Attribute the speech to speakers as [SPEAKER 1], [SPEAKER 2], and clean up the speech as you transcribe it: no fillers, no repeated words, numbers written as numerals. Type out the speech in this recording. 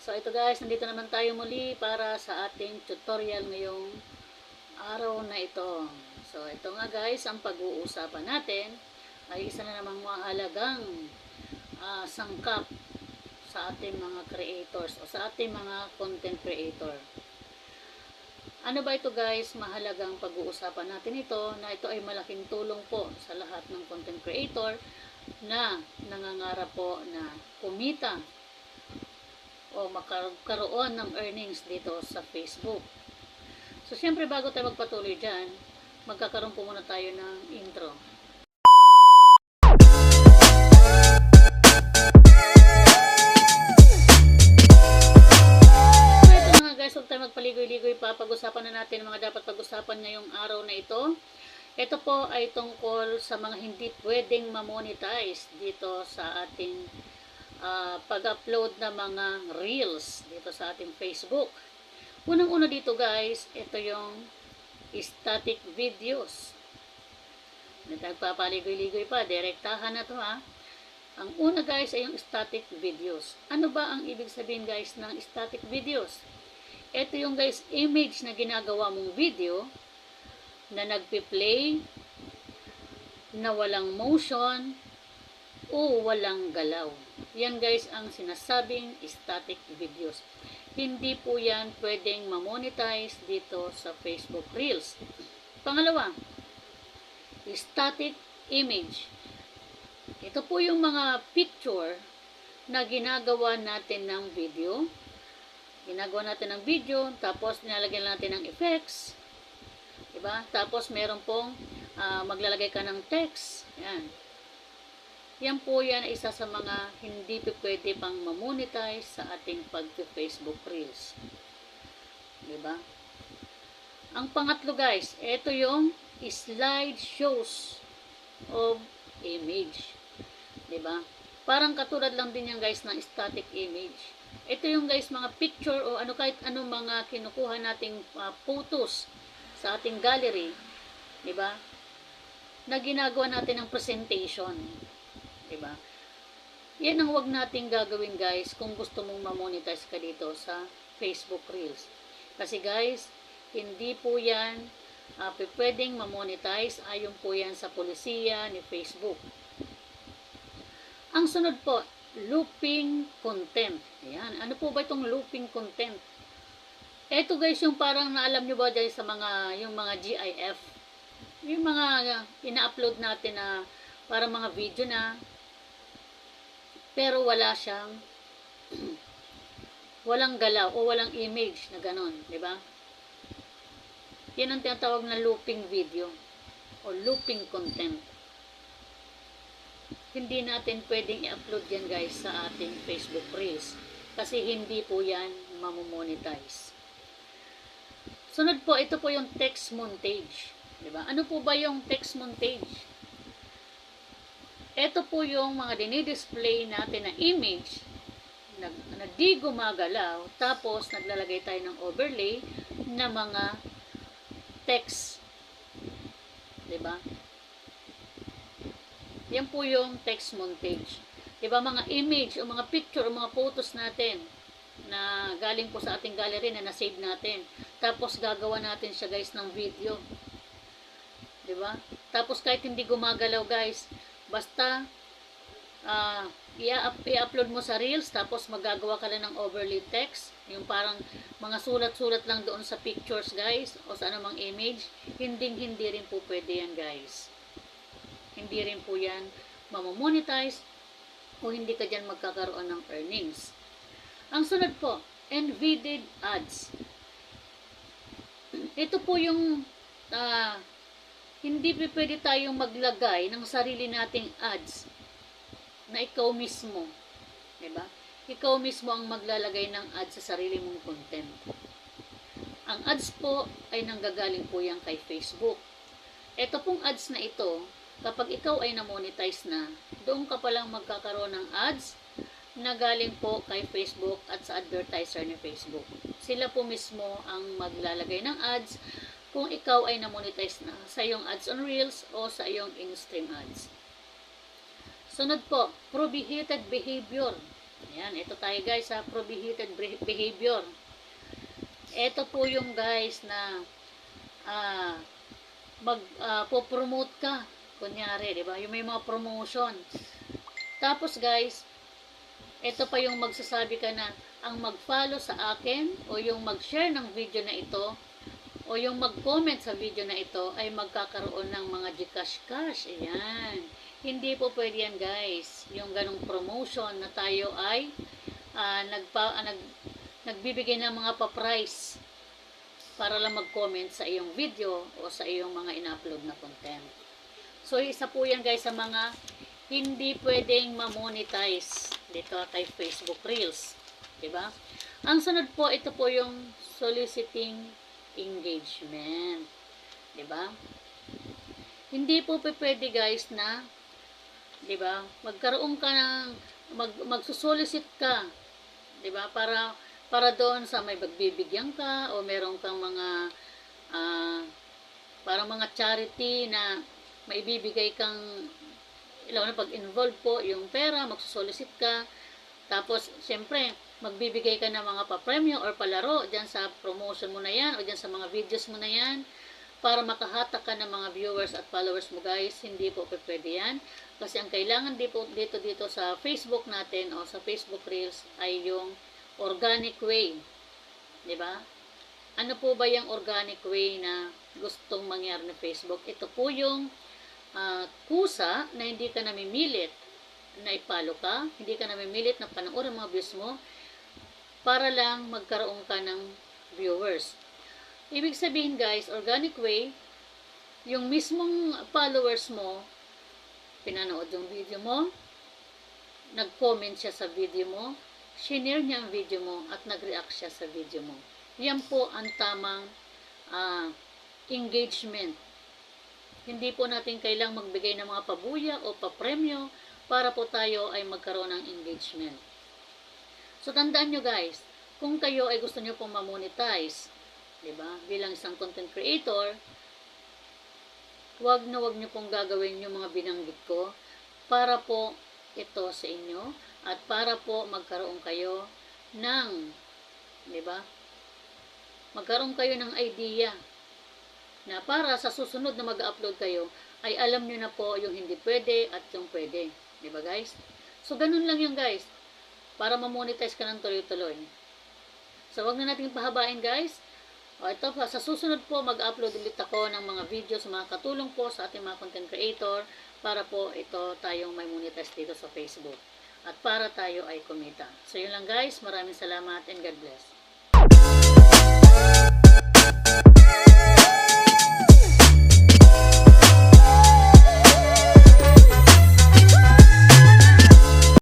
[SPEAKER 1] So ito guys, nandito naman tayo muli para sa ating tutorial ngayong araw na ito. So ito nga guys, ang pag-uusapan natin ay isa na namang mahalagang sangkap sa ating mga creators o sa ating mga content creator. Ano ba ito guys? Mahalagang pag-uusapan natin ito na ito ay malaking tulong po sa lahat ng content creator na nangangarap po na kumita o magkaroon ng earnings dito sa Facebook. So, syempre bago tayo magpatuloy dyan, magkakaroon po muna tayo ng intro. So, ito na nga guys, huwag tayo magpaligoy-ligoy pa. Pag-usapan na natin ang mga dapat pag-usapan ngayong araw na ito. Ito po ay tungkol sa mga hindi pwedeng ma-monetize dito sa ating pag-upload na mga reels dito sa ating Facebook. Unang-una dito guys, ito yung static videos. Nagpapaligoy-ligoy pa, direktahan na to ha. Ang una guys ay yung static videos. Ano ba ang ibig sabihin guys ng static videos? Ito yung guys image na ginagawa mong video na nagpi-play, na walang motion, o walang galaw. Yan guys ang sinasabing static videos. Hindi po yan pwedeng ma-monetize dito sa Facebook Reels. Pangalawa, static image. Ito po yung mga picture na ginagawa natin ng video. Ginagawa natin ng video, tapos nilalagyan natin ng effects. Diba? Tapos meron pong maglalagay ka ng text. Yan. Yan po yan isa sa mga hindi pwede pang ma-monetize sa ating pag-Facebook Reels. Diba? Ang pangatlo guys, ito yung slide shows of image. Diba? Parang katulad lang din yan guys ng static image. Ito yung guys mga picture o ano kahit anong mga kinukuha nating photos sa ating gallery. Diba? Na ginagawa natin ng presentation. Diba? Yan ang huwag nating gagawin guys kung gusto mong ma-monetize ka dito sa Facebook Reels. Kasi guys, hindi po yan pwedeng ma-monetize ayon po yan sa polisiya ni Facebook. Ang sunod po, looping content. Ayan. Ano po ba itong looping content? Ito guys yung parang naalam nyo ba dyan sa yung mga GIF? Yung mga ina-upload natin na parang mga video na pero wala siyang walang galaw o walang image na ganon, di ba? Yan ang tinatawag na looping video o looping content. Hindi natin pwedeng i-upload yan guys sa ating Facebook Reels kasi hindi po yan mamomonetize. Sunod po, ito po yung text montage, di ba? Ano po ba yung text montage? Ito po yung mga dinidisplay natin na image na di gumagalaw, tapos naglalagay tayo ng overlay na mga text. Diba? Yan po yung text montage. Diba mga image o mga picture o mga photos natin na galing po sa ating gallery na na-save natin. Tapos gagawa natin siya guys ng video. Diba? Tapos kahit hindi gumagalaw guys, basta i-upload mo sa Reels, tapos magagawa ka lang ng overlay text, yung parang mga sulat-sulat lang doon sa pictures guys, o sa anumang image, hindi rin po pwede yan guys. Hindi rin po yan mamomonetize o hindi ka dyan magkakaroon ng earnings. Ang sunod po, embedded ads. Ito po yung hindi pwede tayong maglagay ng sarili nating ads na ikaw mismo. Diba? Ikaw mismo ang maglalagay ng ads sa sarili mong content. Ang ads po ay nanggagaling po yan kay Facebook. Ito pong ads na ito, kapag ikaw ay na-monetize na, doon ka palang magkakaroon ng ads na galing po kay Facebook at sa advertiser ni Facebook. Sila po mismo ang maglalagay ng ads kung ikaw ay na-monetize na sa iyong ads on Reels o sa iyong in-stream ads. Sunod po, prohibited behavior. Ayan, ito tayo guys sa prohibited behavior. Ito po yung guys na po-promote ka. Kunyari, di ba? Yung may mga promotion. Tapos guys, ito pa yung magsasabi ka na ang mag-follow sa akin o yung mag-share ng video na ito o yung mag-comment sa video na ito ay magkakaroon ng mga Gcash cash. Ayan. Hindi po pwede yan guys. Yung ganong promotion na tayo ay nagbibigay ng mga pa-price para lang mag-comment sa iyong video o sa iyong mga in-upload na content. So, isa po yan guys sa mga hindi pwedeng ma-monetize dito kay Facebook Reels. Diba? Ang sunod po, ito po yung soliciting engagement. Diba? Hindi po pwede guys na, diba, magkaroon ka ng, magsusolicit ka, diba, para doon sa may pagbibigyan ka o meron kang mga parang mga charity na maibibigay kang, ilaw na pag-involve po yung pera, magsusolicit ka, tapos siyempre magbibigay ka ng mga pa-premyo or palaro dyan sa promotion mo na yan o dyan sa mga videos mo na yan para makahatak ka ng mga viewers at followers mo guys. Hindi po pwede yan kasi ang kailangan dito sa Facebook natin o sa Facebook Reels ay yung organic way. Diba? Ano po ba yung organic way na gustong mangyari ng Facebook? Ito po yung kusa na hindi ka namimilit na ipalo ka, hindi ka namimilit na panoorin mga views mo para lang magkaroon ka ng viewers. Ibig sabihin guys, organic way, yung mismong followers mo, pinanood yung video mo, nag-comment siya sa video mo, shinare niya ang video mo, at nag-react siya sa video mo. Yan po ang tamang engagement. Hindi po natin kailangang magbigay ng mga pabuya o papremyo para po tayo ay magkaroon ng engagement. So, tandaan nyo guys, kung kayo ay gusto nyo pong ma-monetize, diba, bilang isang content creator, wag nyo pong gagawin yung mga binanggit ko para po ito sa inyo at para po magkaroon kayo ng, diba, magkaroon kayo ng idea na para sa susunod na mag-upload kayo, ay alam nyo na po yung hindi pwede at yung pwede. Diba guys? So, ganun lang yan guys. Para ma-monetize ka ng tuloy-tuloy. So, wag na natin pahabain guys. O, ito pa, sa susunod po, mag-upload ulit ako ng mga videos, mga katulong po sa ating mga content creator para po ito tayong may monetize dito sa Facebook. At para tayo ay kumita. So, yun lang guys. Maraming salamat and God bless.